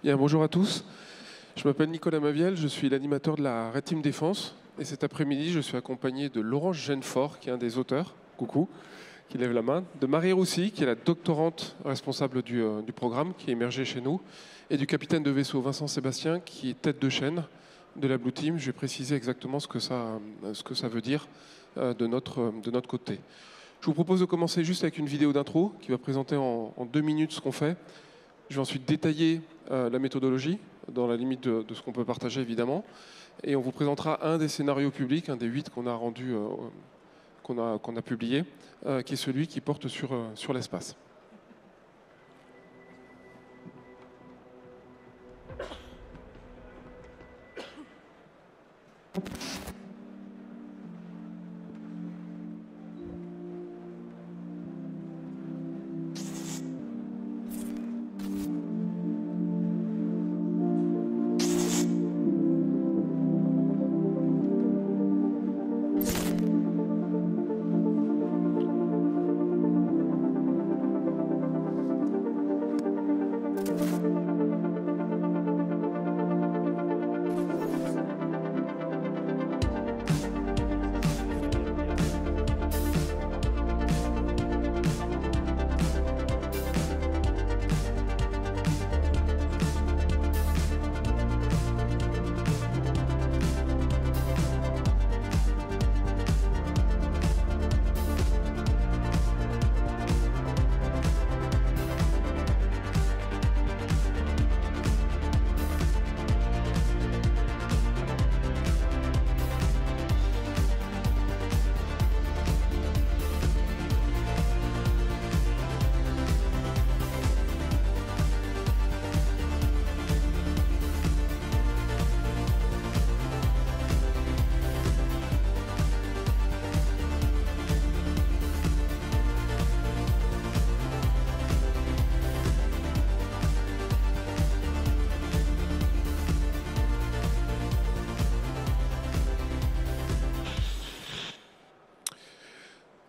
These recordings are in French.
Bien, bonjour à tous. Je m'appelle Nicolas Maviel, je suis l'animateur de la Red Team Défense. Et cet après-midi, je suis accompagné de Laurent Genefort, qui est un des auteurs, coucou, qui lève la main, de Marie Roussy, qui est la doctorante responsable du programme, qui est émergée chez nous, et du capitaine de vaisseau Vincent Sébastien, qui est tête de chaîne de la Blue Team. Je vais préciser exactement ce que ça veut dire de notre côté. Je vous propose de commencer juste avec une vidéo d'intro qui va présenter en 2 minutes ce qu'on fait. Je vais ensuite détailler la méthodologie, dans la limite de ce qu'on peut partager évidemment. Et on vous présentera un des scénarios publics, un des 8 qu'on a rendu, qu'on a publié, qui est celui qui porte sur l'espace.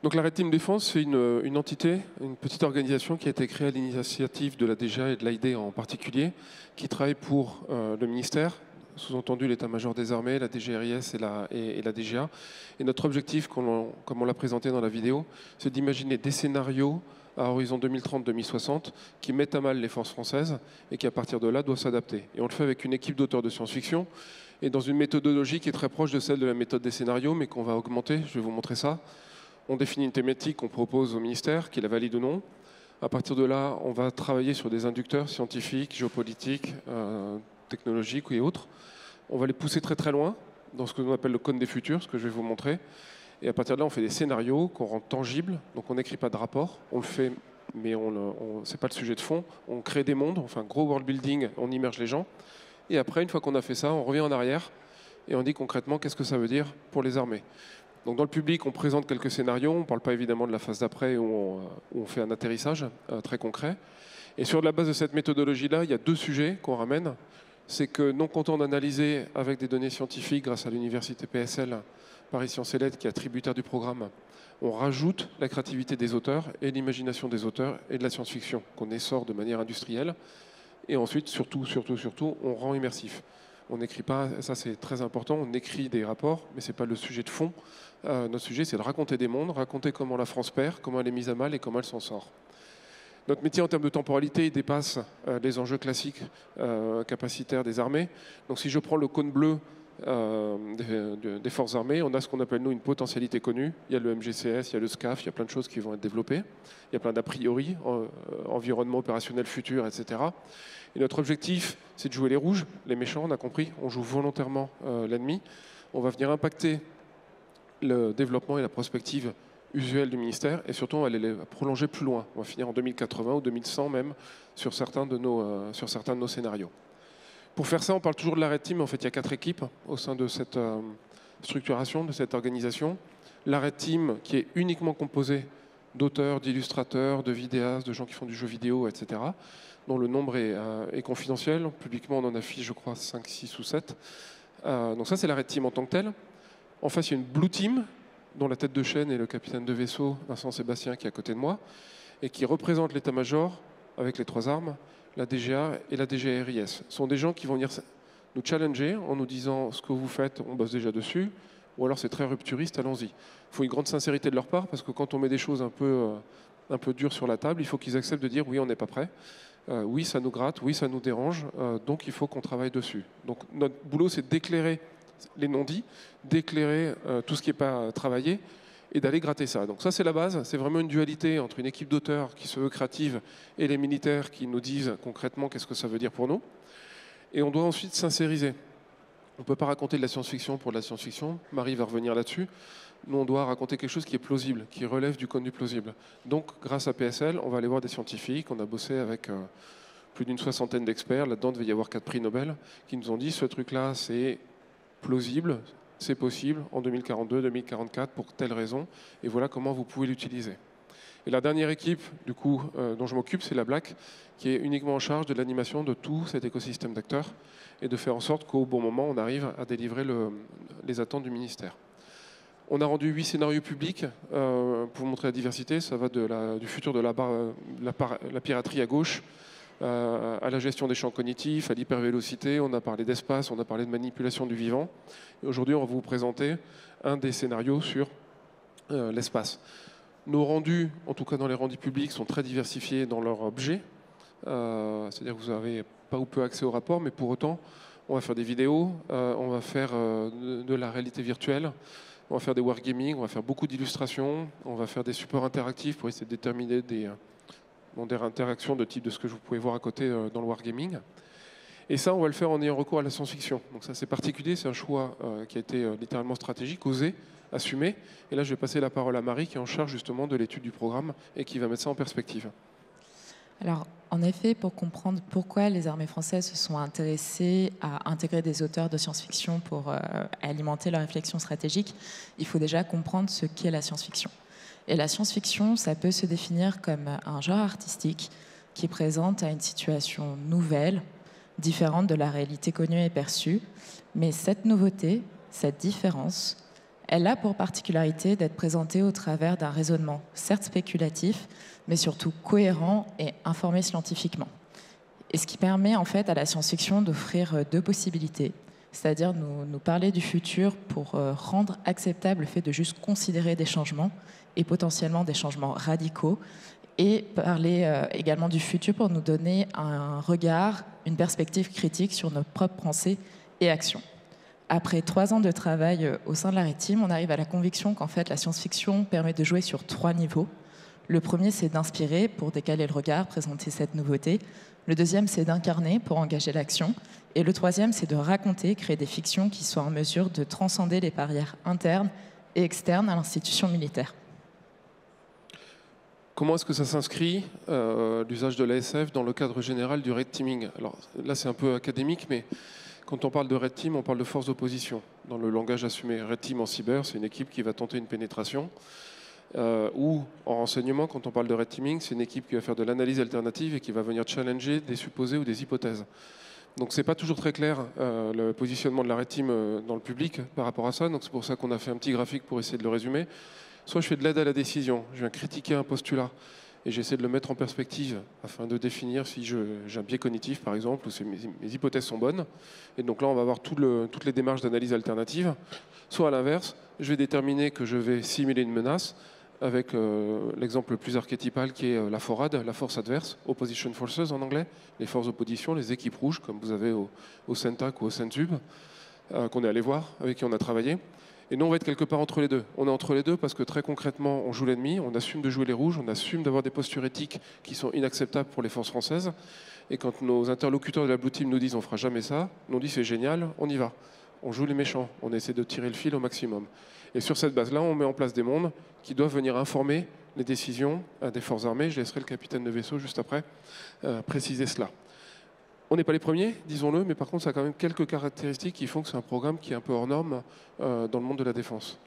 Donc la Red Team Défense, c'est une entité, une petite organisation qui a été créée à l'initiative de la DGA et de l'AID en particulier, qui travaille pour le ministère, sous-entendu l'état-major des armées, la DGRIS et la DGA. Et notre objectif, comme on l'a présenté dans la vidéo, c'est d'imaginer des scénarios à horizon 2030-2060 qui mettent à mal les forces françaises et qui, à partir de là, doivent s'adapter. Et on le fait avec une équipe d'auteurs de science-fiction et dans une méthodologie qui est très proche de celle de la méthode des scénarios, mais qu'on va augmenter. Je vais vous montrer ça. On définit une thématique qu'on propose au ministère, qui la valide ou non. À partir de là, on va travailler sur des inducteurs scientifiques, géopolitiques, technologiques et autres. On va les pousser très très loin, dans ce que l'on appelle le cône des futurs, ce que je vais vous montrer. Et à partir de là, on fait des scénarios qu'on rend tangibles. Donc on n'écrit pas de rapport, on le fait, mais ce n'est pas le sujet de fond. On crée des mondes, on fait un gros world building, on immerge les gens. Et après, une fois qu'on a fait ça, on revient en arrière et on dit concrètement qu'est-ce que ça veut dire pour les armées. Donc dans le public, on présente quelques scénarios. On ne parle pas évidemment de la phase d'après où on fait un atterrissage très concret. Et sur la base de cette méthodologie-là, il y a 2 sujets qu'on ramène. C'est que, non content d'analyser avec des données scientifiques grâce à l'université PSL, Paris Sciences et Lettres, qui est tributaire du programme, on rajoute la créativité des auteurs et l'imagination des auteurs et de la science-fiction qu'on essore de manière industrielle. Et ensuite, surtout, on rend immersif. On n'écrit pas, ça c'est très important, on écrit des rapports, mais ce n'est pas le sujet de fond. Notre sujet, c'est de raconter des mondes, raconter comment la France perd, comment elle est mise à mal et comment elle s'en sort. Notre métier en termes de temporalité, il dépasse les enjeux classiques capacitaires des armées. Donc si je prends le cône bleu des forces armées, on a ce qu'on appelle nous une potentialité connue. Il y a le MGCS, il y a le SCAF, il y a plein de choses qui vont être développées. Il y a plein d'a priori, environnement opérationnel futur, etc. Et notre objectif, c'est de jouer les rouges, les méchants, on a compris. On joue volontairement l'ennemi. On va venir impacter le développement et la prospective usuelle du ministère, et surtout on va les prolonger plus loin. On va finir en 2080 ou 2100 même sur certains de nos scénarios. Pour faire ça, on parle toujours de la Red Team. En fait, il y a 4 équipes au sein de cette structuration, de cette organisation. La Red Team qui est uniquement composée d'auteurs, d'illustrateurs, de vidéastes, de gens qui font du jeu vidéo, etc., dont le nombre est confidentiel. Publiquement, on en affiche, je crois, 5, 6 ou 7. Donc ça, c'est la Red Team en tant que telle. En face, il y a une Blue Team, dont la tête de chaîne est le capitaine de vaisseau, Vincent Sébastien, qui est à côté de moi, et qui représente l'état-major avec les 3 armes, la DGA et la DGRIS. Ce sont des gens qui vont venir nous challenger en nous disant ce que vous faites, on bosse déjà dessus, ou alors c'est très rupturiste, allons-y. Il faut une grande sincérité de leur part, parce que quand on met des choses un peu dures sur la table, il faut qu'ils acceptent de dire oui, on n'est pas prêt, oui, ça nous gratte, oui, ça nous dérange, donc il faut qu'on travaille dessus. Donc notre boulot, c'est d'éclairer les non-dits, d'éclairer tout ce qui n'est pas travaillé, et d'aller gratter ça. Donc ça, c'est la base. C'est vraiment une dualité entre une équipe d'auteurs qui se veut créative et les militaires qui nous disent concrètement qu'est-ce que ça veut dire pour nous. Et on doit ensuite sincériser. On ne peut pas raconter de la science-fiction pour de la science-fiction. Marie va revenir là-dessus. Nous, on doit raconter quelque chose qui est plausible, qui relève du connu plausible. Donc, grâce à PSL, on va aller voir des scientifiques. On a bossé avec plus d'une 60aine d'experts. Là-dedans, il devait y avoir 4 prix Nobel qui nous ont dit ce truc-là, c'est plausible, c'est possible en 2042, 2044 pour telle raison, et voilà comment vous pouvez l'utiliser. Et la dernière équipe, du coup, dont je m'occupe, c'est la Black, qui est uniquement en charge de l'animation de tout cet écosystème d'acteurs et de faire en sorte qu'au bon moment, on arrive à délivrer les attentes du ministère. On a rendu 8 scénarios publics pour montrer la diversité. Ça va du futur de la piraterie à gauche, à la gestion des champs cognitifs, à l'hypervélocité, on a parlé d'espace, on a parlé de manipulation du vivant. Aujourd'hui, on va vous présenter un des scénarios sur l'espace. Nos rendus, en tout cas dans les rendus publics, sont très diversifiés dans leur objet. C'est-à-dire que vous n'avez pas ou peu accès au rapport, mais pour autant, on va faire des vidéos, on va faire de la réalité virtuelle, on va faire des wargaming, on va faire beaucoup d'illustrations, on va faire des supports interactifs pour essayer de déterminer des interactions de type de ce que vous pouvez voir à côté dans le wargaming. Et ça, on va le faire en ayant recours à la science-fiction. Donc ça, c'est particulier, c'est un choix qui a été littéralement stratégique, osé, assumé. Et là, je vais passer la parole à Marie, qui est en charge justement de l'étude du programme et qui va mettre ça en perspective. Alors, en effet, pour comprendre pourquoi les armées françaises se sont intéressées à intégrer des auteurs de science-fiction pour alimenter leur réflexion stratégique, il faut déjà comprendre ce qu'est la science-fiction. Et la science-fiction, ça peut se définir comme un genre artistique qui présente à une situation nouvelle, différente de la réalité connue et perçue. Mais cette nouveauté, cette différence, elle a pour particularité d'être présentée au travers d'un raisonnement, certes spéculatif, mais surtout cohérent et informé scientifiquement. Et ce qui permet en fait à la science-fiction d'offrir 2 possibilités, c'est-à-dire nous parler du futur pour rendre acceptable le fait de juste considérer des changements et potentiellement des changements radicaux, et parler également du futur pour nous donner un regard, une perspective critique sur nos propres pensées et actions. Après 3 ans de travail au sein de la Red Team, on arrive à la conviction qu'en fait la science-fiction permet de jouer sur 3 niveaux. Le premier, c'est d'inspirer pour décaler le regard, présenter cette nouveauté. Le deuxième, c'est d'incarner pour engager l'action. Et le troisième, c'est de raconter, créer des fictions qui soient en mesure de transcender les barrières internes et externes à l'institution militaire. Comment est-ce que ça s'inscrit, l'usage de l'ASF, dans le cadre général du red teaming? Alors là, c'est un peu académique, mais quand on parle de red team, on parle de force d'opposition. Dans le langage assumé, red team en cyber, c'est une équipe qui va tenter une pénétration. Ou en renseignement, quand on parle de red teaming, c'est une équipe qui va faire de l'analyse alternative et qui va venir challenger des supposés ou des hypothèses. Donc c'est pas toujours très clair le positionnement de la red team dans le public par rapport à ça. Donc c'est pour ça qu'on a fait un petit graphique pour essayer de le résumer. Soit je fais de l'aide à la décision, je viens critiquer un postulat et j'essaie de le mettre en perspective afin de définir si j'ai un biais cognitif par exemple ou si mes hypothèses sont bonnes. Et donc là on va avoir toutes les démarches d'analyse alternative. Soit à l'inverse, je vais déterminer que je vais simuler une menace avec l'exemple le plus archétypal qui est la FORAD, la force adverse, Opposition Forces en anglais, les forces d'opposition, les équipes rouges comme vous avez au CENTAC ou au CENTUB, qu'on est allé voir, avec qui on a travaillé. Et nous, on va être quelque part entre les deux. On est entre les deux parce que très concrètement, on joue l'ennemi, on assume de jouer les rouges, on assume d'avoir des postures éthiques qui sont inacceptables pour les forces françaises. Et quand nos interlocuteurs de la Blue Team nous disent on fera jamais ça, nous on dit c'est génial, on y va. On joue les méchants, on essaie de tirer le fil au maximum. Et sur cette base-là, on met en place des mondes qui doivent venir informer les décisions des forces armées. Je laisserai le capitaine de vaisseau juste après préciser cela. On n'est pas les premiers, disons-le, mais par contre, ça a quand même quelques caractéristiques qui font que c'est un programme qui est un peu hors norme dans le monde de la défense.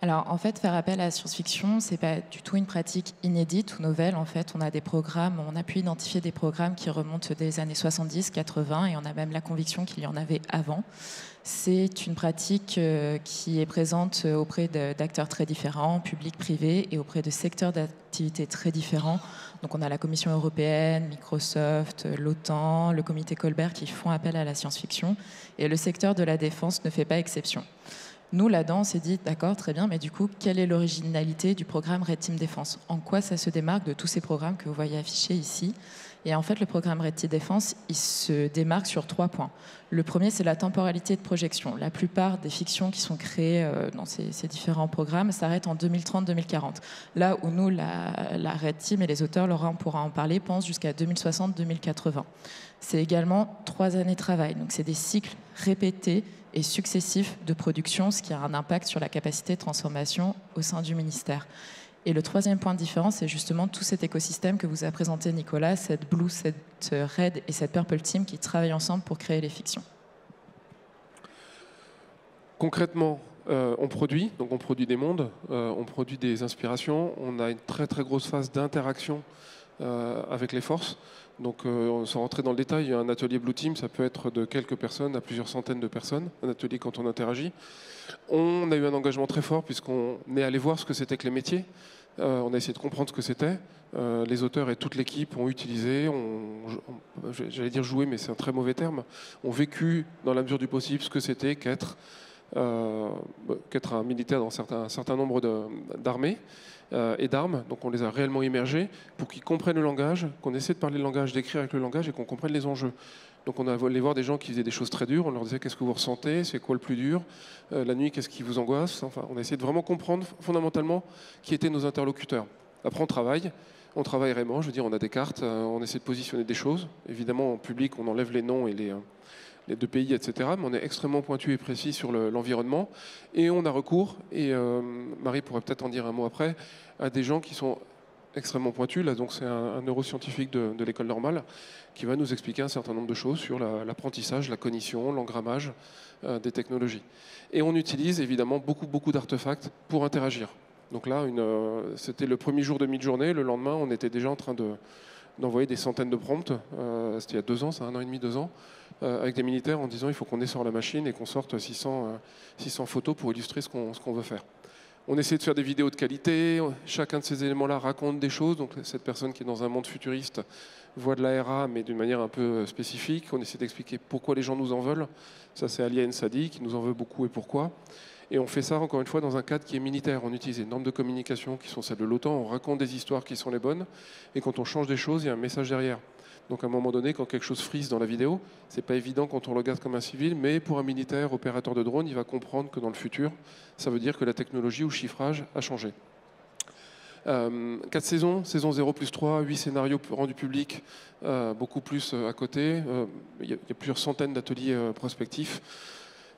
Alors, en fait, faire appel à la science-fiction, c'est pas du tout une pratique inédite ou nouvelle. En fait, on a des programmes, on a pu identifier des programmes qui remontent des années 70, 80, et on a même la conviction qu'il y en avait avant. C'est une pratique qui est présente auprès d'acteurs très différents, publics, privés, et auprès de secteurs d'activité très différents. Donc, on a la Commission européenne, Microsoft, l'OTAN, le comité Colbert qui font appel à la science-fiction, et le secteur de la défense ne fait pas exception. Nous, là-dedans, on s'est dit, d'accord, très bien, mais du coup, quelle est l'originalité du programme Red Team Défense? En quoi ça se démarque de tous ces programmes que vous voyez affichés ici? Et en fait, le programme Red Team Défense, il se démarque sur 3 points. Le premier, c'est la temporalité de projection. La plupart des fictions qui sont créées dans ces différents programmes s'arrêtent en 2030-2040. Là où nous, la Red Team et les auteurs, Laurent pourra en parler, pensent jusqu'à 2060-2080. C'est également 3 années de travail. Donc, c'est des cycles répétés et successifs de production, ce qui a un impact sur la capacité de transformation au sein du ministère. Et le 3e point de différence, c'est justement tout cet écosystème que vous a présenté Nicolas, cette Blue, cette Red et cette Purple Team qui travaillent ensemble pour créer les fictions. Concrètement, on produit des mondes, on produit des inspirations, on a une très très grosse phase d'interaction avec les forces. Donc, sans rentrer dans le détail, un atelier Blue Team, ça peut être de quelques personnes à plusieurs centaines de personnes, un atelier quand on interagit. On a eu un engagement très fort puisqu'on est allé voir ce que c'était que les métiers. On a essayé de comprendre ce que c'était. Les auteurs et toute l'équipe ont utilisé, j'allais dire joué, mais c'est un très mauvais terme, ont vécu dans la mesure du possible ce que c'était qu'être un militaire dans un certain nombre d'armées et d'armes. Donc on les a réellement immergés pour qu'ils comprennent le langage, qu'on essaie de parler le langage, d'écrire avec le langage et qu'on comprenne les enjeux. Donc on a allé voir des gens qui faisaient des choses très dures, on leur disait qu'est-ce que vous ressentez, c'est quoi le plus dur, la nuit qu'est-ce qui vous angoisse, enfin on a essayé de vraiment comprendre fondamentalement qui étaient nos interlocuteurs. Après on travaille vraiment, je veux dire on a des cartes, on essaie de positionner des choses, évidemment en public on enlève les noms et les 2 pays, etc. Mais on est extrêmement pointu et précis sur l'environnement. Et on a recours, et Marie pourrait peut-être en dire un mot après, à des gens qui sont extrêmement pointus. Là, donc c'est un neuroscientifique de l'école normale qui va nous expliquer un certain nombre de choses sur l'apprentissage, la cognition, l'engrammage des technologies. Et on utilise évidemment beaucoup d'artefacts pour interagir. Donc là, c'était le premier jour de mi-journée. Le lendemain, on était déjà en train d'envoyer des centaines de prompts. C'était il y a 2 ans, c'est 1 an et demi, 2 ans, avec des militaires en disant il faut qu'on ait sur la machine et qu'on sorte 600 photos pour illustrer ce qu'on veut faire. On essaie de faire des vidéos de qualité, chacun de ces éléments-là raconte des choses, donc cette personne qui est dans un monde futuriste voit de l'ARA mais d'une manière un peu spécifique, on essaie d'expliquer pourquoi les gens nous en veulent, ça c'est Alien Sadi qui nous en veut beaucoup et pourquoi. Et on fait ça encore une fois dans un cadre qui est militaire, on utilise des normes de communication qui sont celles de l'OTAN, on raconte des histoires qui sont les bonnes, et quand on change des choses, il y a un message derrière. Donc à un moment donné, quand quelque chose frise dans la vidéo, c'est pas évident quand on le regarde comme un civil, mais pour un militaire, opérateur de drone, il va comprendre que dans le futur, ça veut dire que la technologie ou le chiffrage a changé. 4 saisons, saison 0 plus 3, 8 scénarios rendus publics, beaucoup plus à côté. Il y a plusieurs centaines d'ateliers prospectifs.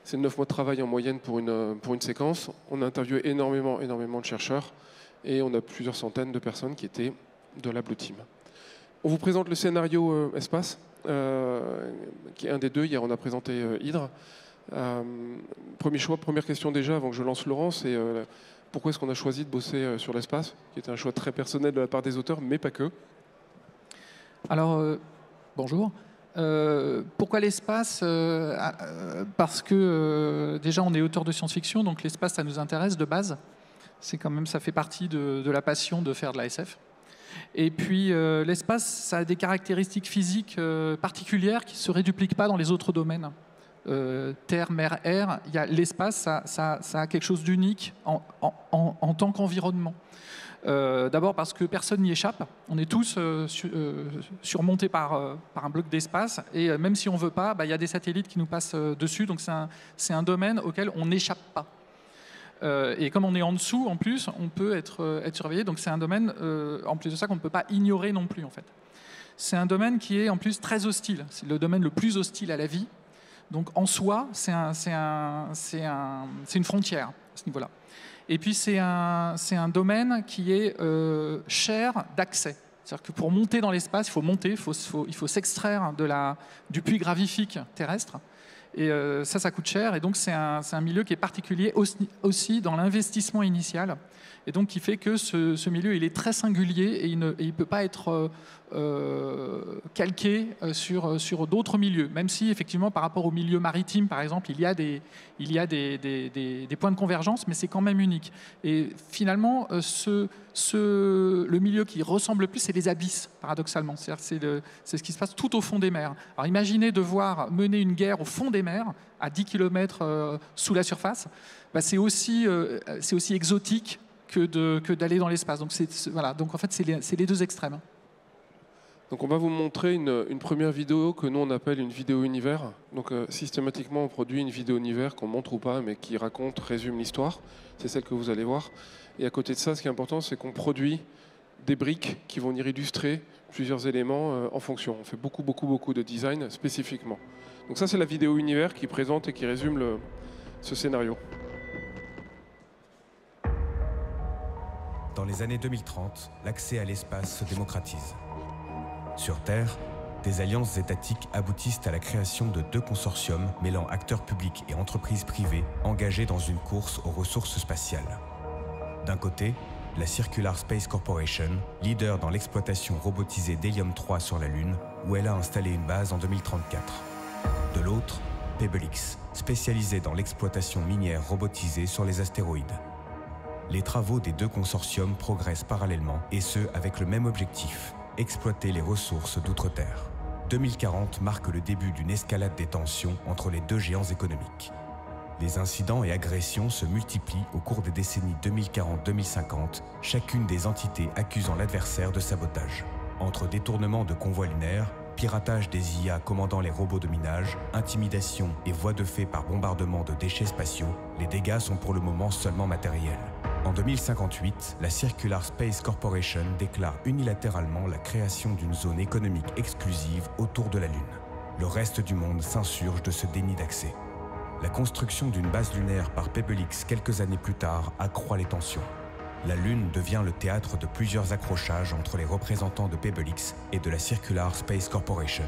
C'est 9 mois de travail en moyenne pour une séquence. On a interviewé énormément de chercheurs et on a plusieurs centaines de personnes qui étaient de la Blue Team. On vous présente le scénario espace, qui est un des 2. Hier, on a présenté Hydre. Premier choix, première question déjà, avant que je lance Laurent, c'est pourquoi est-ce qu'on a choisi de bosser sur l'espace, qui était un choix très personnel de la part des auteurs, mais pas que. Alors, bonjour. Pourquoi l'espace? Parce que déjà, on est auteur de science-fiction, donc l'espace, ça nous intéresse de base. C'est quand même, ça fait partie de la passion de faire de la SF. Et puis l'espace, ça a des caractéristiques physiques particulières qui ne se rédupliquent pas dans les autres domaines. Terre, mer, air, l'espace, ça a quelque chose d'unique en tant qu'environnement. D'abord parce que personne n'y échappe. On est tous surmontés par un bloc d'espace. Et même si on ne veut pas, y a des satellites qui nous passent dessus. Donc c'est un domaine auquel on n'échappe pas. Et comme on est en dessous, en plus, on peut être surveillé. Donc c'est un domaine, en plus de ça, qu'on ne peut pas ignorer non plus, en fait. C'est un domaine qui est en plus très hostile. C'est le domaine le plus hostile à la vie. Donc en soi, c'est une frontière à ce niveau-là. Et puis c'est un domaine qui est cher d'accès. C'est-à-dire que pour monter dans l'espace, il faut monter, il faut s'extraire du puits gravifique terrestre. Et ça coûte cher. Et donc, c'est un milieu qui est particulier aussi dans l'investissement initial. Et donc, qui fait que ce milieu, il est très singulier et il ne peut pas être calqué sur d'autres milieux. Même si, effectivement, par rapport au milieu maritime, par exemple, il y a des points de convergence, mais c'est quand même unique. Et finalement, le milieu qui ressemble le plus, c'est les abysses, paradoxalement. C'est ce qui se passe tout au fond des mers. Alors, imaginez devoir mener une guerre au fond des mers, à 10 km sous la surface. Bah, c'est aussi exotique que d'aller dans l'espace. Donc, voilà. Donc en fait, c'est les deux extrêmes. Donc on va vous montrer une première vidéo que nous on appelle une vidéo univers. Donc systématiquement on produit une vidéo univers qu'on montre ou pas, mais qui résume l'histoire. C'est celle que vous allez voir. Et à côté de ça, ce qui est important, c'est qu'on produit des briques qui vont venir illustrer plusieurs éléments en fonction. On fait beaucoup de design spécifiquement. Donc ça, c'est la vidéo univers qui présente et qui résume ce scénario. Dans les années 2030, l'accès à l'espace se démocratise. Sur Terre, des alliances étatiques aboutissent à la création de 2 consortiums mêlant acteurs publics et entreprises privées engagés dans une course aux ressources spatiales. D'un côté, la Circular Space Corporation, leader dans l'exploitation robotisée d'Hélium 3 sur la Lune, où elle a installé une base en 2034. De l'autre, PebbleX, spécialisée dans l'exploitation minière robotisée sur les astéroïdes. Les travaux des 2 consortiums progressent parallèlement, et ce, avec le même objectif, exploiter les ressources d'outre-terre. 2040 marque le début d'une escalade des tensions entre les 2 géants économiques. Les incidents et agressions se multiplient au cours des décennies 2040-2050, chacune des entités accusant l'adversaire de sabotage. Entre détournement de convois lunaires, piratage des IA commandant les robots de minage, intimidation et voies de fait par bombardement de déchets spatiaux, les dégâts sont pour le moment seulement matériels. En 2058, la Circular Space Corporation déclare unilatéralement la création d'une zone économique exclusive autour de la Lune. Le reste du monde s'insurge de ce déni d'accès. La construction d'une base lunaire par PebbleX quelques années plus tard accroît les tensions. La Lune devient le théâtre de plusieurs accrochages entre les représentants de PebbleX et de la Circular Space Corporation.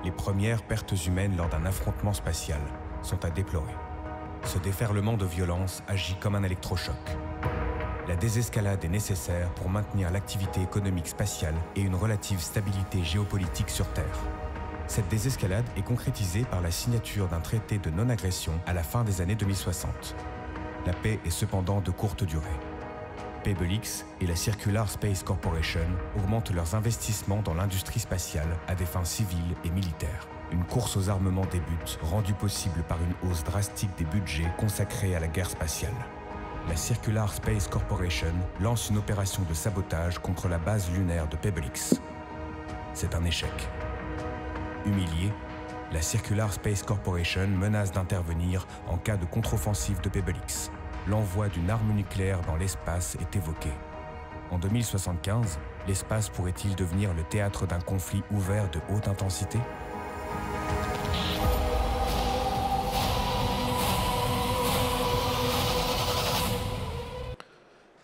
Les premières pertes humaines lors d'un affrontement spatial sont à déplorer. Ce déferlement de violence agit comme un électrochoc. La désescalade est nécessaire pour maintenir l'activité économique spatiale et une relative stabilité géopolitique sur Terre. Cette désescalade est concrétisée par la signature d'un traité de non-agression à la fin des années 2060. La paix est cependant de courte durée. PebbleX et la Circular Space Corporation augmentent leurs investissements dans l'industrie spatiale à des fins civiles et militaires. Une course aux armements débute, rendue possible par une hausse drastique des budgets consacrés à la guerre spatiale. La Circular Space Corporation lance une opération de sabotage contre la base lunaire de PebbleX. C'est un échec. Humiliée, la Circular Space Corporation menace d'intervenir en cas de contre-offensive de PebbleX. L'envoi d'une arme nucléaire dans l'espace est évoqué. En 2075, l'espace pourrait-il devenir le théâtre d'un conflit ouvert de haute intensité ?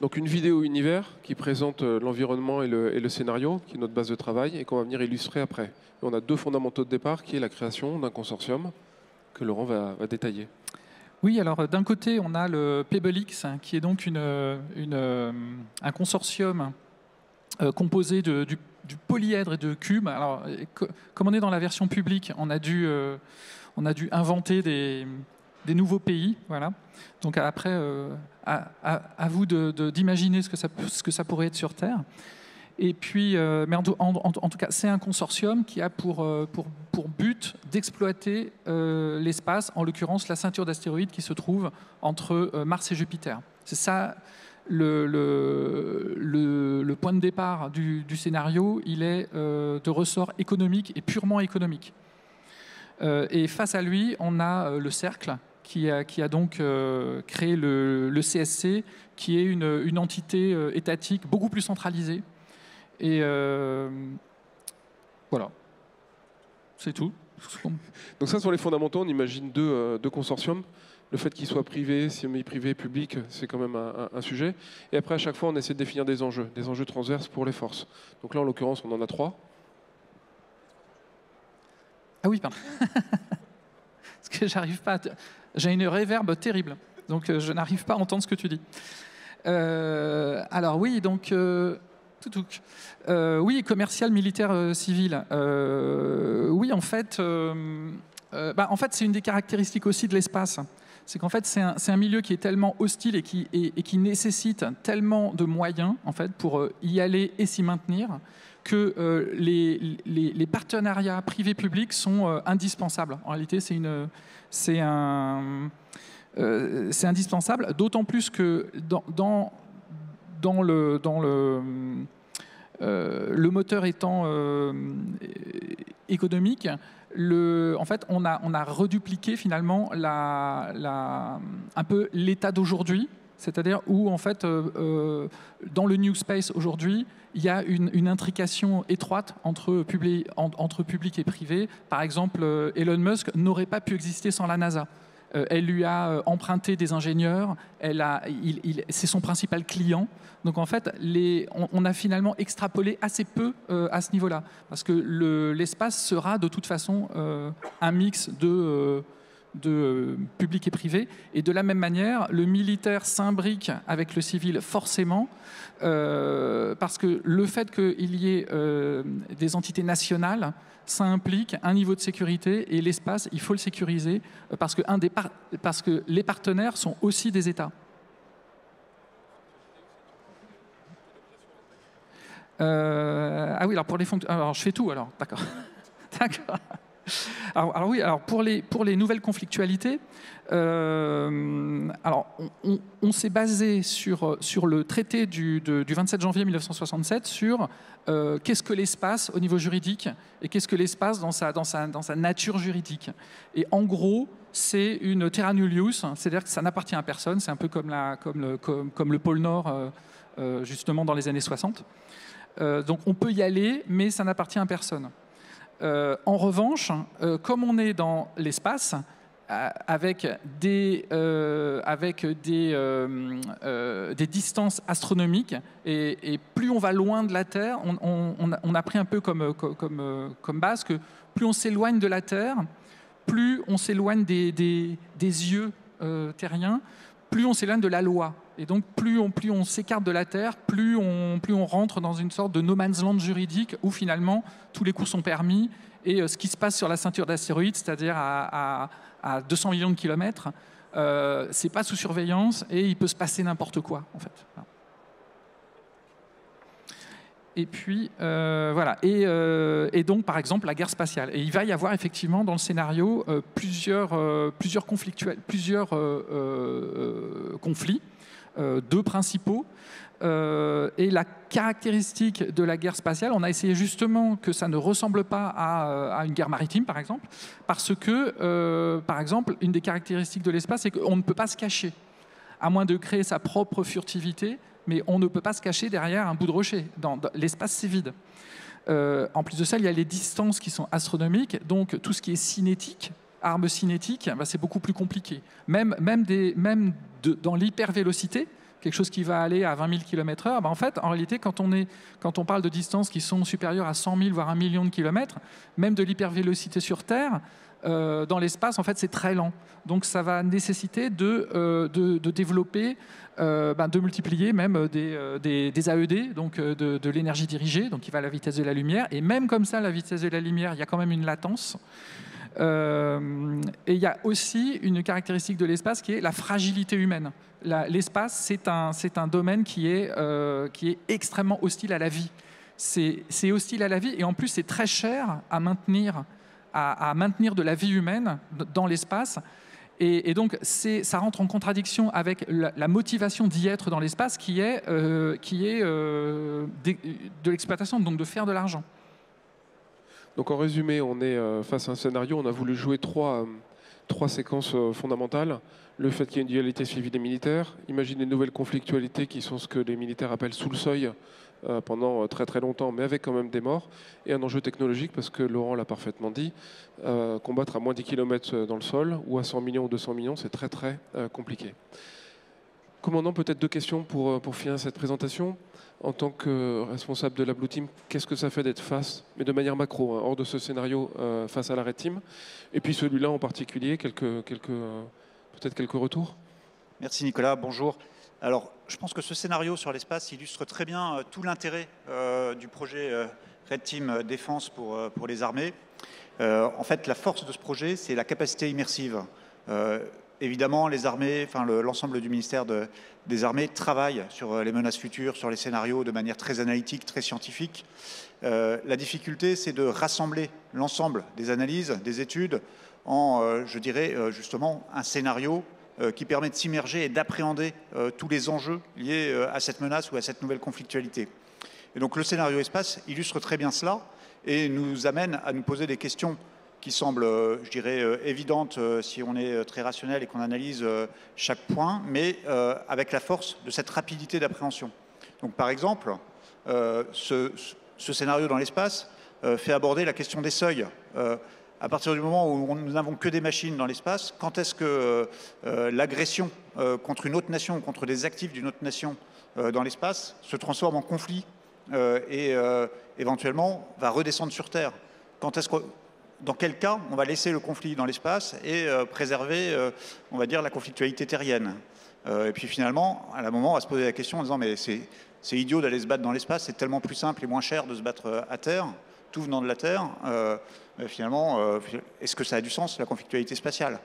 Donc une vidéo univers qui présente l'environnement et le scénario, qui est notre base de travail, et qu'on va venir illustrer après. Et on a 2 fondamentaux de départ, qui est la création d'un consortium, que Laurent va détailler. Oui, alors d'un côté, on a le PebbleX, qui est donc un consortium composé du polyèdre et de cubes. Alors, comme on est dans la version publique, on a dû inventer des nouveaux pays. Voilà. Donc après, à vous d'imaginer ce que ça pourrait être sur Terre. Et puis, mais en tout cas, c'est un consortium qui a pour but d'exploiter l'espace, en l'occurrence la ceinture d'astéroïdes qui se trouve entre Mars et Jupiter. C'est ça le point de départ du scénario. Il est de ressort économique et purement économique. Et face à lui, on a le Cercle, qui a donc créé le CSC, qui est une entité étatique beaucoup plus centralisée. Et voilà, c'est tout. Donc ça, sur les fondamentaux, on imagine 2 consortiums. Le fait qu'ils soient privés, semi-privés, publics, c'est quand même un sujet. Et après, à chaque fois, on essaie de définir des enjeux transverses pour les forces. Donc là, en l'occurrence, on en a 3. Ah oui, pardon. parce que j'arrive pas. J'ai une réverb terrible, donc je n'arrive pas à entendre ce que tu dis. Alors oui, donc oui, commercial, militaire, civil. Oui, en fait, c'est une des caractéristiques aussi de l'espace. C'est qu'en fait, c'est un milieu qui est tellement hostile et qui nécessite tellement de moyens en fait pour y aller et s'y maintenir que les partenariats privés-publics sont indispensables. En réalité, c'est indispensable, d'autant plus que dans le moteur étant économique, en fait, on a redupliqué finalement un peu l'état d'aujourd'hui, c'est-à-dire où en fait, dans le New Space aujourd'hui, il y a une intrication étroite entre public et privé. Par exemple, Elon Musk n'aurait pas pu exister sans la NASA. Elle lui a emprunté des ingénieurs, c'est son principal client. Donc en fait, on a finalement extrapolé assez peu à ce niveau-là, parce que l'espace sera de toute façon un mix de public et privé. Et de la même manière, le militaire s'imbrique avec le civil forcément, parce que le fait qu'il y ait des entités nationales, ça implique un niveau de sécurité, et l'espace, il faut le sécuriser, parce que les partenaires sont aussi des États. Ah oui, alors pour les fonctions... Alors je fais tout alors, d'accord. D'accord. Alors oui, alors pour les nouvelles conflictualités, alors on s'est basé sur le traité du 27 janvier 1967 sur qu'est-ce que l'espace au niveau juridique et qu'est-ce que l'espace dans sa nature juridique. Et en gros, c'est une terra nullius, c'est-à-dire que ça n'appartient à personne, c'est un peu comme le pôle Nord justement dans les années 60. Donc on peut y aller, mais ça n'appartient à personne. En revanche, comme on est dans l'espace, avec des distances astronomiques, et plus on va loin de la Terre, on a pris un peu comme base que plus on s'éloigne de la Terre, plus on s'éloigne des yeux terriens, plus on s'éloigne de la loi. Et donc, plus on s'écarte de la Terre, plus on rentre dans une sorte de no man's land juridique où finalement tous les coups sont permis. Et ce qui se passe sur la ceinture d'astéroïdes, c'est-à-dire à 200 millions de kilomètres, c'est pas sous surveillance et il peut se passer n'importe quoi, en fait. Et puis, voilà. Et donc, par exemple, la guerre spatiale. Et il va y avoir effectivement dans le scénario plusieurs conflits. Deux principaux. Et la caractéristique de la guerre spatiale, on a essayé justement que ça ne ressemble pas à une guerre maritime, par exemple, parce que, par exemple, une des caractéristiques de l'espace, c'est qu'on ne peut pas se cacher, à moins de créer sa propre furtivité, mais on ne peut pas se cacher derrière un bout de rocher. Dans l'espace, c'est vide. En plus de ça, il y a les distances qui sont astronomiques, donc tout ce qui est cinétique, armes cinétiques, c'est beaucoup plus compliqué. Même dans l'hypervélocité, quelque chose qui va aller à 20 000 km/h, en fait, en réalité, quand on parle de distances qui sont supérieures à 100 000, voire 1 million de kilomètres, même de l'hypervélocité sur Terre, dans l'espace, en fait, c'est très lent. Donc, ça va nécessiter de développer, de multiplier même des AED, donc de l'énergie dirigée, donc qui va à la vitesse de la lumière. Et même comme ça, la vitesse de la lumière, il y a quand même une latence. Et il y a aussi une caractéristique de l'espace qui est la fragilité humaine. L'espace, c'est un domaine qui est extrêmement hostile à la vie. C'est hostile à la vie et en plus c'est très cher à maintenir de la vie humaine dans l'espace. Et donc ça rentre en contradiction avec la motivation d'y être dans l'espace qui est de l'exploitation, donc de faire de l'argent. Donc en résumé, on est face à un scénario, on a voulu jouer trois séquences fondamentales. Le fait qu'il y ait une dualité civile et militaire, imaginer de nouvelles conflictualités qui sont ce que les militaires appellent sous le seuil pendant très très longtemps, mais avec quand même des morts, et un enjeu technologique, parce que Laurent l'a parfaitement dit, combattre à moins 10 km dans le sol, ou à 100 millions ou 200 millions, c'est très très compliqué. Commandant, peut-être 2 questions pour finir cette présentation. En tant que responsable de la Blue Team, qu'est-ce que ça fait d'être face, mais de manière macro, hors de ce scénario, face à la Red Team? Et puis celui-là en particulier, peut-être quelques retours? Merci Nicolas, bonjour. Alors, je pense que ce scénario sur l'espace illustre très bien tout l'intérêt du projet Red Team Défense pour les armées. En fait, la force de ce projet, c'est la capacité immersive. Évidemment, les armées, enfin l'ensemble du ministère des Armées travaille sur les menaces futures, sur les scénarios de manière très analytique, très scientifique. La difficulté, c'est de rassembler l'ensemble des analyses, des études en, je dirais, justement, un scénario qui permet de s'immerger et d'appréhender tous les enjeux liés à cette menace ou à cette nouvelle conflictualité. Et donc le scénario espace illustre très bien cela et nous amène à nous poser des questions qui semblent, je dirais, évidentes si on est très rationnel et qu'on analyse chaque point, mais avec la force de cette rapidité d'appréhension. Donc par exemple, ce scénario dans l'espace fait aborder la question des seuils. À partir du moment où nous n'avons que des machines dans l'espace, quand est-ce que l'agression contre une autre nation, contre des actifs d'une autre nation dans l'espace, se transforme en conflit et éventuellement va redescendre sur Terre? Dans quel cas on va laisser le conflit dans l'espace et préserver, on va dire, la conflictualité terrienne? Et puis finalement, à un moment, on va se poser la question en disant mais c'est idiot d'aller se battre dans l'espace, c'est tellement plus simple et moins cher de se battre à Terre, tout venant de la Terre. Finalement, est-ce que ça a du sens, la conflictualité spatiale,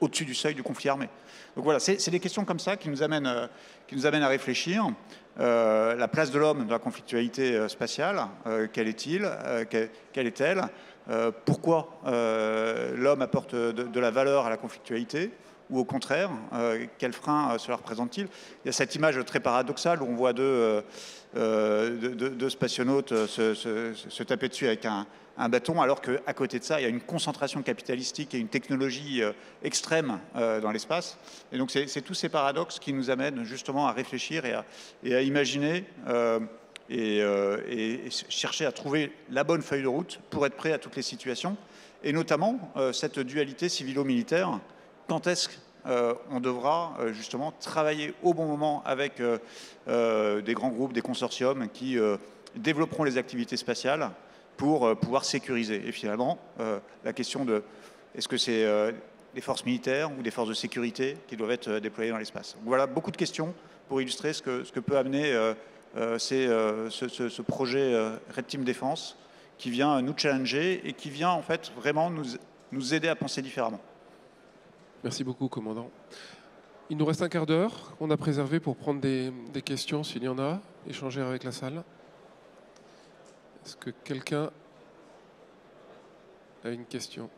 au-dessus du seuil du conflit armé? Donc voilà, c'est des questions comme ça qui nous amènent à réfléchir. La place de l'homme dans la conflictualité spatiale, quelle est-il, quelle est-elle? Pourquoi l'homme apporte de la valeur à la conflictualité? Ou au contraire, quel frein cela représente-t-il? Il y a cette image très paradoxale où on voit deux spationautes se taper dessus avec un bâton, alors qu'à côté de ça, il y a une concentration capitalistique et une technologie extrême dans l'espace. Et donc, c'est tous ces paradoxes qui nous amènent justement à réfléchir et à imaginer et chercher à trouver la bonne feuille de route pour être prêt à toutes les situations. Et notamment, cette dualité civilo-militaire. Quand est-ce qu'on devra justement travailler au bon moment avec des grands groupes, des consortiums qui développeront les activités spatiales pour pouvoir sécuriser? Et finalement, la question de est-ce que c'est des forces militaires ou des forces de sécurité qui doivent être déployées dans l'espace? Voilà beaucoup de questions pour illustrer ce que peut amener ce projet Red Team Défense qui vient nous challenger et qui vient en fait vraiment nous aider à penser différemment. Merci beaucoup, commandant. Il nous reste un quart d'heure qu'on a préservé pour prendre des questions, s'il y en a, échanger avec la salle. Est-ce que quelqu'un a une question?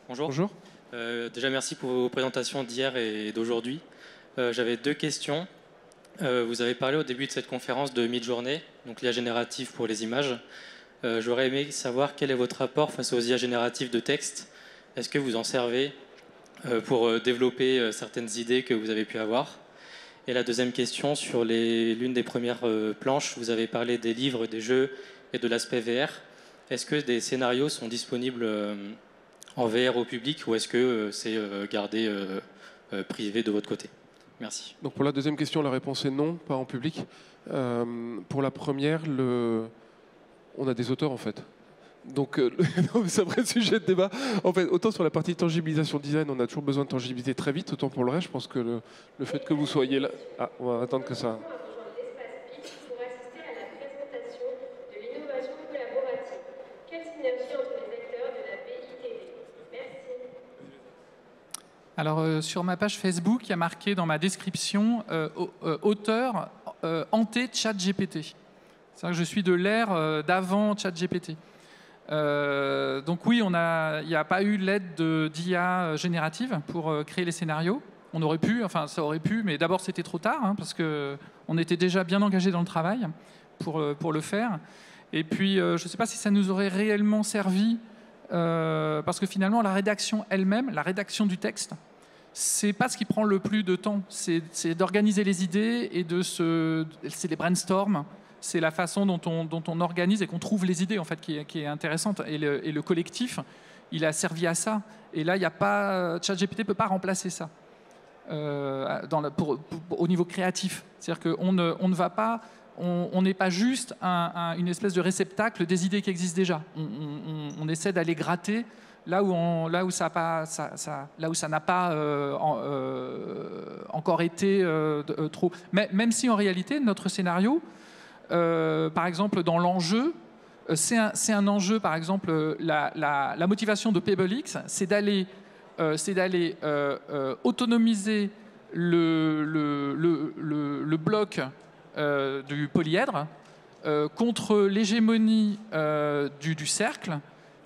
Bonjour. Bonjour. Déjà, merci pour vos présentations d'hier et d'aujourd'hui. J'avais 2 questions. Vous avez parlé au début de cette conférence de mid-journée, donc l'IA générative pour les images. J'aurais aimé savoir quel est votre rapport face aux IA génératives de texte. Est-ce que vous en servez pour développer certaines idées que vous avez pu avoir? Et la deuxième question, sur l'une des premières planches, vous avez parlé des livres, des jeux et de l'aspect VR. Est-ce que des scénarios sont disponibles en VR au public ou est-ce que c'est gardé privé de votre côté? Merci. Donc pour la deuxième question, la réponse est non, pas en public. Pour la première, on a des auteurs en fait. Donc c'est un vrai sujet de débat. En fait, autant sur la partie tangibilisation design, on a toujours besoin de tangibilité très vite, autant pour le reste, je pense que le fait que vous soyez là... Ah, on va attendre que ça... Alors, sur ma page Facebook, il y a marqué dans ma description auteur hanté ChatGPT. C'est-à-dire que je suis de l'ère d'avant ChatGPT. Donc oui, il n'y a pas eu l'aide d'IA générative pour créer les scénarios. On aurait pu, enfin ça aurait pu, mais d'abord c'était trop tard, parce qu'on était déjà bien engagé dans le travail pour le faire. Et puis, je ne sais pas si ça nous aurait réellement servi, parce que finalement, la rédaction elle-même, la rédaction du texte, c'est pas ce qui prend le plus de temps. C'est d'organiser les idées et c'est les brainstorms. C'est la façon dont on organise et qu'on trouve les idées en fait qui est intéressante. Et le collectif, il a servi à ça. Et là, il y a pas ChatGPT peut pas remplacer ça. au niveau créatif. C'est-à-dire qu'on ne va pas, on n'est pas juste une espèce de réceptacle des idées qui existent déjà. On essaie d'aller gratter là où ça n'a pas encore été trop. Mais même si en réalité notre scénario, par exemple dans l'enjeu, c'est un enjeu, par exemple la motivation de PeopleX, c'est d'aller autonomiser le bloc du polyèdre contre l'hégémonie du cercle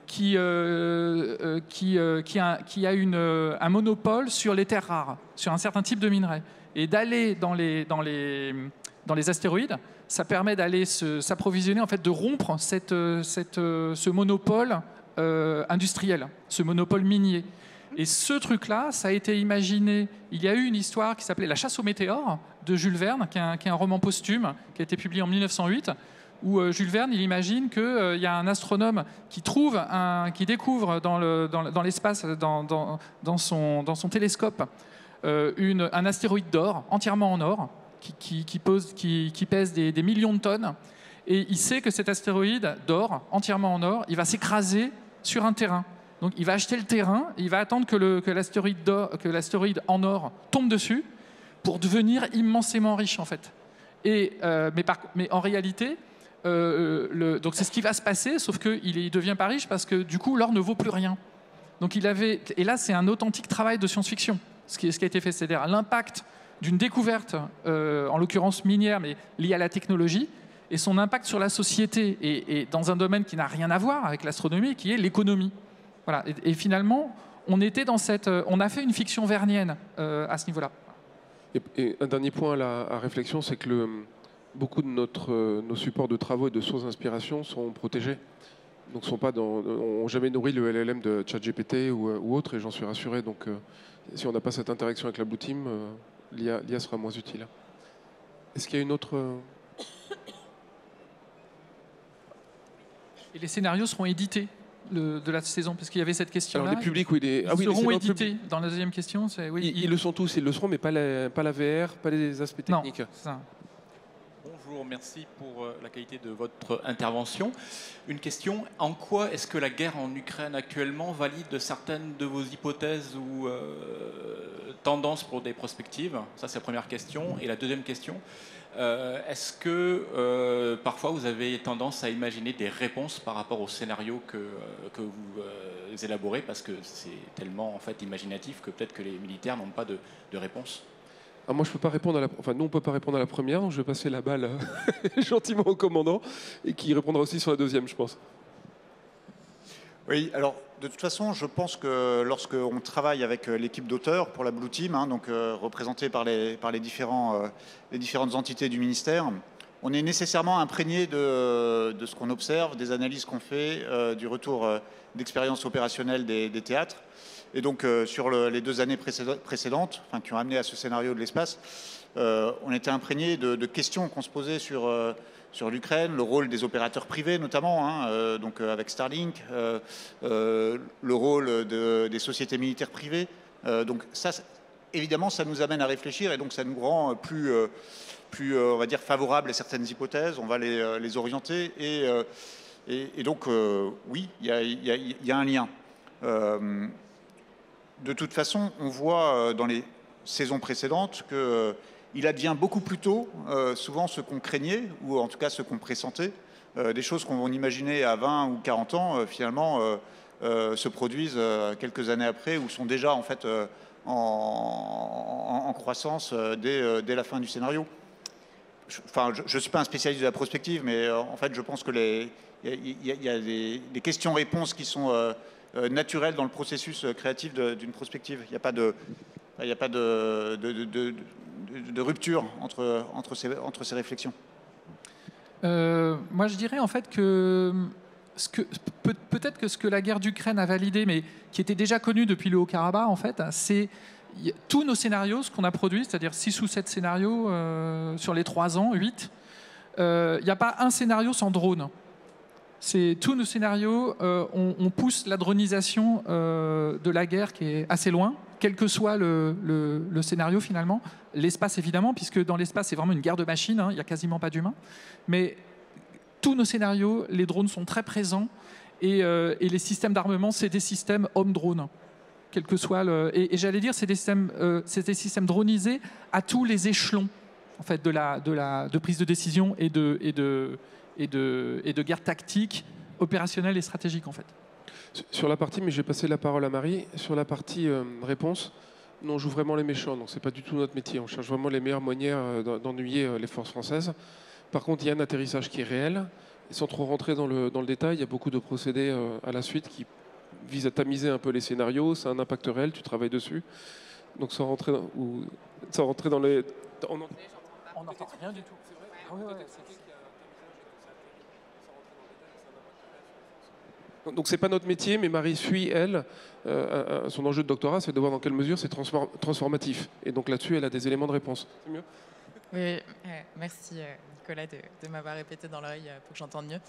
qui a un monopole sur les terres rares, sur un certain type de minerais. Et d'aller dans les astéroïdes, ça permet d'aller s'approvisionner, en fait, de rompre ce monopole industriel, ce monopole minier. Et ce truc-là, ça a été imaginé. Il y a eu une histoire qui s'appelait La chasse aux météores de Jules Verne, qui est un roman posthume qui a été publié en 1908, où Jules Verne, il imagine qu'il y a un astronome qui découvre dans l'espace, dans son télescope, un astéroïde d'or, entièrement en or, qui pèse des millions de tonnes. Et il sait que cet astéroïde d'or, entièrement en or, il va s'écraser sur un terrain. Donc il va acheter le terrain, et il va attendre que l'astéroïde en or tombe dessus pour devenir immensément riche, en fait. Mais en réalité, donc c'est ce qui va se passer, sauf qu'il ne devient pas riche parce que du coup l'or ne vaut plus rien. Donc et là c'est un authentique travail de science-fiction, ce qui a été fait, c'est-à-dire l'impact d'une découverte, en l'occurrence minière, mais liée à la technologie, et son impact sur la société, et dans un domaine qui n'a rien à voir avec l'astronomie, qui est l'économie. Voilà. Et finalement, on a fait une fiction vernienne à ce niveau-là. Et un dernier point à réflexion, c'est que beaucoup de nos supports de travaux et de sources d'inspiration sont protégés. Donc n'ont jamais nourri le LLM de ChatGPT ou autre, et j'en suis rassuré. Donc si on n'a pas cette interaction avec la Blue Team, l'IA sera moins utile. Est-ce qu'il y a une autre... Et les scénarios seront édités de la saison, parce qu'il y avait cette question-là. Alors les publics, oui, ils seront édités. Dans la deuxième question, c'est oui. Ils le sont tous, ils le seront, mais pas la VR, pas les aspects techniques. Non, ça. Bonjour, merci pour la qualité de votre intervention. Une question, en quoi est-ce que la guerre en Ukraine actuellement valide certaines de vos hypothèses ou tendances pour des prospectives? Ça, c'est la première question. Et la deuxième question, est-ce que parfois vous avez tendance à imaginer des réponses par rapport au scénario que vous élaborez, parce que c'est tellement en fait imaginatif que peut-être que les militaires n'ont pas de réponse? Moi, je peux pas répondre nous, on peut pas répondre à la première, donc je vais passer la balle gentiment au commandant, et qui répondra aussi sur la deuxième, je pense. Oui, alors de toute façon, je pense que lorsqu'on travaille avec l'équipe d'auteurs pour la Blue Team, donc représentée par les différentes entités du ministère, on est nécessairement imprégné de ce qu'on observe, des analyses qu'on fait, du retour d'expérience opérationnelle des théâtres. Et donc, sur les 2 années précédentes, qui ont amené à ce scénario de l'espace, on était imprégné de questions qu'on se posait sur l'Ukraine, le rôle des opérateurs privés notamment, donc avec Starlink, le rôle des sociétés militaires privées. Donc ça, évidemment, ça nous amène à réfléchir, et donc ça nous rend plus on va dire, favorables à certaines hypothèses. On va les orienter, et donc, oui, il y a un lien. De toute façon, on voit dans les saisons précédentes qu'il advient beaucoup plus tôt, souvent ce qu'on craignait, ou en tout cas ce qu'on pressentait. Des choses qu'on imaginait à 20 ou 40 ans, finalement, se produisent quelques années après, ou sont déjà en fait en croissance dès la fin du scénario. Je ne suis pas un spécialiste de la prospective, mais en fait, je pense que il y a des questions-réponses qui sont naturelles dans le processus créatif d'une prospective. Il n'y a pas de rupture entre ces réflexions. Moi, je dirais en fait que peut-être que ce que la guerre d'Ukraine a validé, mais qui était déjà connu depuis le Haut-Karabakh, en fait, c'est tous nos scénarios, ce qu'on a produit, c'est-à-dire 6 ou 7 scénarios sur les 3 ans, 8. Il n'y a pas un scénario sans drone. Tous nos scénarios, on pousse la dronisation de la guerre qui est assez loin, quel que soit le scénario finalement. L'espace évidemment, puisque dans l'espace c'est vraiment une guerre de machines, il n'y a quasiment pas d'humains. Mais tous nos scénarios, les drones sont très présents et les systèmes d'armement, c'est des systèmes homme-drone. Quel que soit et j'allais dire, c'est des systèmes dronisés à tous les échelons en fait, de prise de décision et de guerre tactique, opérationnelle et stratégique en fait. Sur la partie, mais je vais passer la parole à Marie, sur la partie réponse, nous on joue vraiment les méchants, donc c'est pas du tout notre métier. On cherche vraiment les meilleures manières d'ennuyer les forces françaises. Par contre, il y a un atterrissage qui est réel. Et sans trop rentrer dans le détail, il y a beaucoup de procédés à la suite qui visent à tamiser un peu les scénarios. C'est un impact réel, tu travailles dessus. Donc sans rentrer dans les... On n'entend rien du tout. Ah oui, Donc c'est pas notre métier, mais Marie suit, elle, son enjeu de doctorat, c'est de voir dans quelle mesure c'est transformatif. Et donc là-dessus, elle a des éléments de réponse. C'est mieux ? Oui, merci Nicolas de m'avoir répété dans l'oreille pour que j'entende mieux.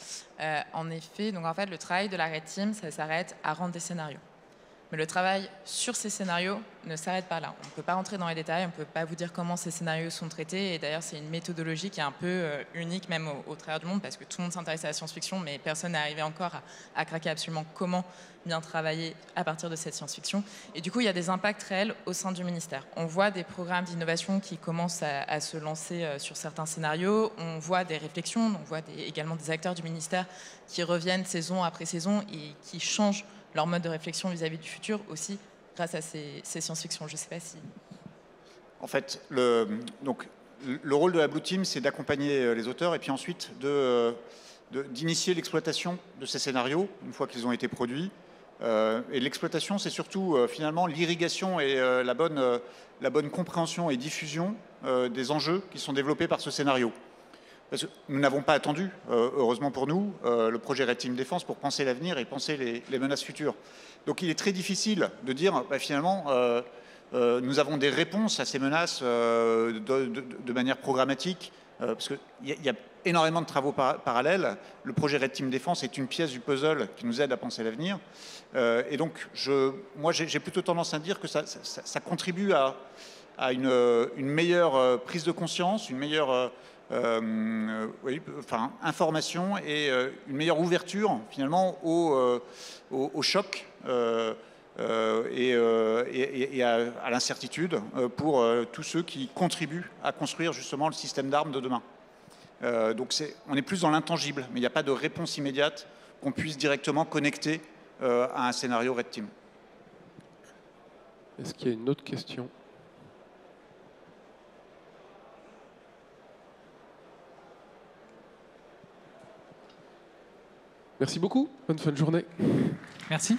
En effet, donc en fait, le travail de la Red Team, ça s'arrête à rendre des scénarios. Mais le travail sur ces scénarios ne s'arrête pas là. On ne peut pas rentrer dans les détails, on ne peut pas vous dire comment ces scénarios sont traités. Et d'ailleurs, c'est une méthodologie qui est un peu unique même au travers du monde, parce que tout le monde s'intéresse à la science-fiction, mais personne n'est arrivé encore à craquer absolument comment bien travailler à partir de cette science-fiction. Et du coup, il y a des impacts réels au sein du ministère. On voit des programmes d'innovation qui commencent à se lancer sur certains scénarios. On voit des réflexions, on voit également des acteurs du ministère qui reviennent saison après saison et qui changent leur mode de réflexion vis-à-vis du futur aussi grâce à ces science-fiction. Je ne sais pas si... En fait, le rôle de la Blue Team, c'est d'accompagner les auteurs et puis ensuite d'initier l'exploitation de ces scénarios une fois qu'ils ont été produits. Et l'exploitation, c'est surtout finalement l'irrigation et la bonne compréhension et diffusion des enjeux qui sont développés par ce scénario. Parce que nous n'avons pas attendu, heureusement pour nous, le projet Red Team Défense pour penser l'avenir et penser les menaces futures. Donc il est très difficile de dire, finalement, nous avons des réponses à ces menaces de manière programmatique, parce qu'il y a énormément de travaux parallèles. Le projet Red Team Défense est une pièce du puzzle qui nous aide à penser l'avenir. Et donc, moi, j'ai plutôt tendance à dire que ça contribue à une meilleure prise de conscience, une meilleure... information et une meilleure ouverture finalement au choc et à l'incertitude pour tous ceux qui contribuent à construire justement le système d'armes de demain. Donc on est plus dans l'intangible, mais il n'y a pas de réponse immédiate qu'on puisse directement connecter à un scénario Red Team. Est-ce qu'il y a une autre question ? Merci beaucoup. Bonne fin de journée. Merci.